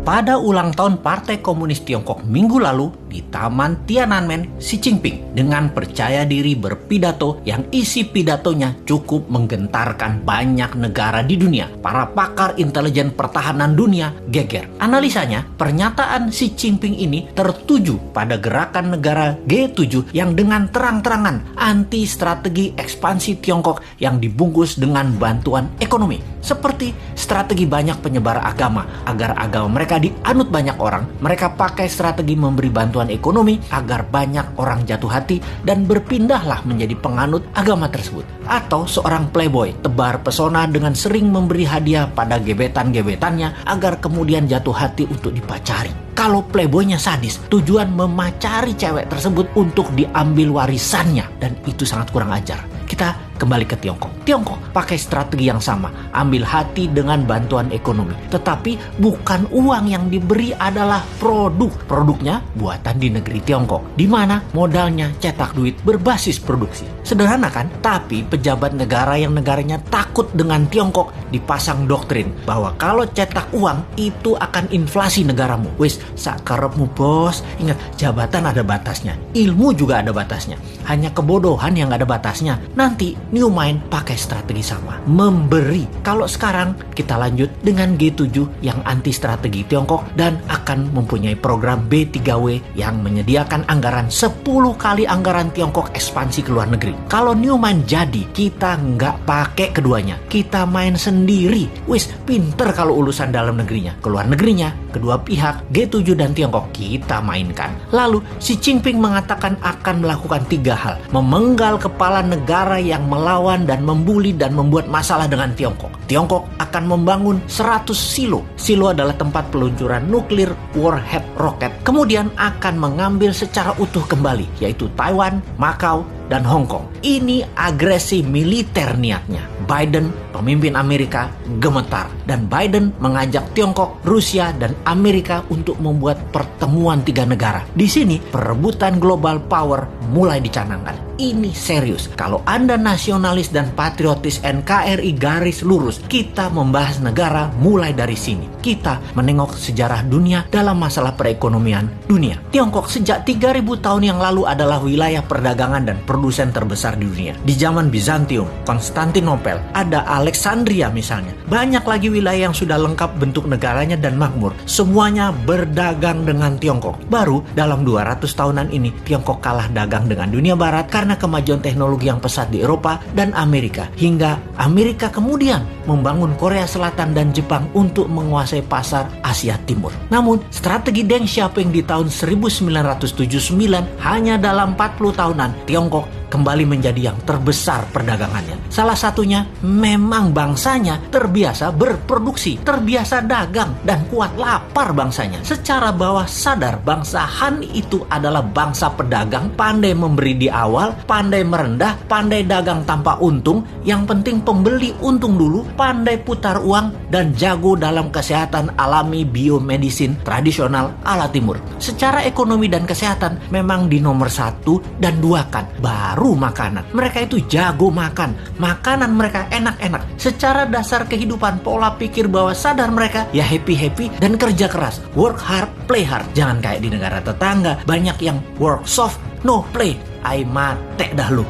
Pada ulang tahun Partai Komunis Tiongkok minggu lalu di Taman Tiananmen, Xi Jinping dengan percaya diri berpidato yang isi pidatonya cukup menggentarkan banyak negara di dunia. Para pakar intelijen pertahanan dunia geger. Analisanya, pernyataan Xi Jinping ini tertuju pada gerakan negara G7 yang dengan terang-terangan anti strategi ekspansi Tiongkok yang dibungkus dengan bantuan ekonomi. Seperti strategi banyak penyebar agama agar agama mereka dianut banyak orang, mereka pakai strategi memberi bantuan ekonomi agar banyak orang jatuh hati dan berpindahlah menjadi penganut agama tersebut. Atau seorang playboy tebar pesona dengan sering memberi hadiah pada gebetan-gebetannya agar kemudian jatuh hati untuk dipacari. Kalau playboynya sadis, tujuan memacari cewek tersebut untuk diambil warisannya, dan itu sangat kurang ajar. Kita kembali ke Tiongkok. Tiongkok pakai strategi yang sama, ambil hati dengan bantuan ekonomi. Tetapi bukan uang yang diberi adalah produk. Produknya buatan di negeri Tiongkok, di mana modalnya cetak duit berbasis produksi. Sederhana kan? Tapi pejabat negara yang negaranya takut dengan Tiongkok dipasang doktrin bahwa kalau cetak uang itu akan inflasi negaramu. Wis, sakarepmu bos. Ingat, jabatan ada batasnya, ilmu juga ada batasnya. Hanya kebodohan yang ada batasnya. Nanti New Mind pakai strategi sama, memberi. Kalau sekarang kita lanjut dengan G7 yang anti strategi Tiongkok dan akan mempunyai program B3W yang menyediakan anggaran 10 kali anggaran Tiongkok ekspansi ke luar negeri. Kalau New Mind jadi, kita nggak pakai keduanya, kita main sendiri. Wis, pinter kalau urusan dalam negerinya. Ke luar negerinya, kedua pihak G7 dan Tiongkok kita mainkan. Lalu Xi Jinping mengatakan akan melakukan 3 hal. Memenggal kepala negara yang melawan dan membuli dan membuat masalah dengan Tiongkok. Tiongkok akan membangun 100 silo. Silo adalah tempat peluncuran nuklir warhead roket. Kemudian akan mengambil secara utuh kembali, yaitu Taiwan, Macau, dan Hong Kong. Ini agresi militer niatnya. Biden, pemimpin Amerika, gemetar. Dan Biden mengajak Tiongkok, Rusia, dan Amerika untuk membuat pertemuan 3 negara. Di sini, perebutan global power mulai dicanangkan. Ini serius. Kalau Anda nasionalis dan patriotis NKRI garis lurus, kita membahas negara mulai dari sini. Kita menengok sejarah dunia dalam masalah perekonomian dunia. Tiongkok sejak 3000 tahun yang lalu adalah wilayah perdagangan dan produsen terbesar di dunia. Di zaman Bizantium, Konstantinopel, ada Alexandria misalnya. Banyak lagi wilayah yang sudah lengkap bentuk negaranya dan makmur. Semuanya berdagang dengan Tiongkok. Baru dalam 200 tahunan ini, Tiongkok kalah dagang dengan dunia barat karena kemajuan teknologi yang pesat di Eropa dan Amerika. Hingga Amerika kemudian membangun Korea Selatan dan Jepang untuk menguasai pasar Asia Timur. Namun, strategi Deng Xiaoping di tahun 1979 hanya dalam 40 tahunan, Tiongkok kembali menjadi yang terbesar perdagangannya. Salah satunya memang bangsanya terbiasa berproduksi, terbiasa dagang, dan kuat lapar bangsanya. Secara bawah sadar, bangsa Han itu adalah bangsa pedagang, pandai memberi di awal, pandai merendah, pandai dagang tanpa untung, yang penting pembeli untung dulu, pandai putar uang, dan jago dalam kesehatan alami biomedisin tradisional ala timur. Secara ekonomi dan kesehatan memang di nomor 1 dan 2 kan, baru makanan. Mereka itu jago makan. Makanan mereka enak-enak. Secara dasar kehidupan, pola pikir bawah sadar mereka ya happy-happy dan kerja keras. Work hard, play hard. Jangan kayak di negara tetangga, banyak yang work soft, no play. Ai mate dah lu.